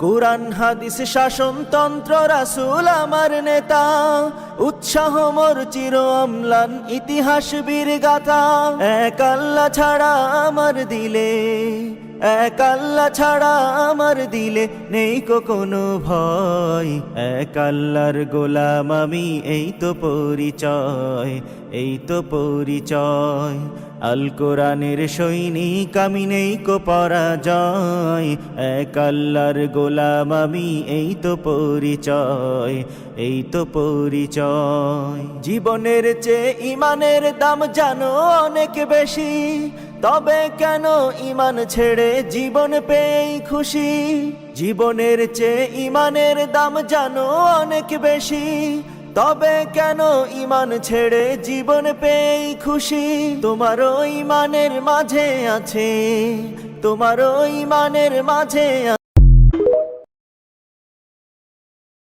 কুরআন হাদিস শাসনতন্ত্র রাসূল আমার নেতা, উৎসাহ মোর চির অম্লান ইতিহাস বীর গাথা। এক আল্লাহ ছাড়া আমার দিলে, এক আল্লাহ ছাড়া আমার দিলে নেই কোনো ভয়। এক আল্লাহর গোলাম আমি, এই তো পরিচয়, এই তো পরিচয়। আল কোরআনের সৈনিক আমি, নেই কো পরাজয়। এক আল্লাহর গোলাম আমি, এই তো পরিচয়, এই তো পরিচয়। জীবনের চেয়ে ইমানের দাম জানো অনেক বেশি, তবে কেন ইমান ছেড়ে জীবন পেয়েই খুশি। জীবনের চেয়ে ইমানের দাম জানো অনেক বেশি, তবে কেন ইমান ছেড়ে জীবন পেয়েই খুশি। তোমারও ইমানের মাঝে আছে, তোমারও ইমানের মাঝে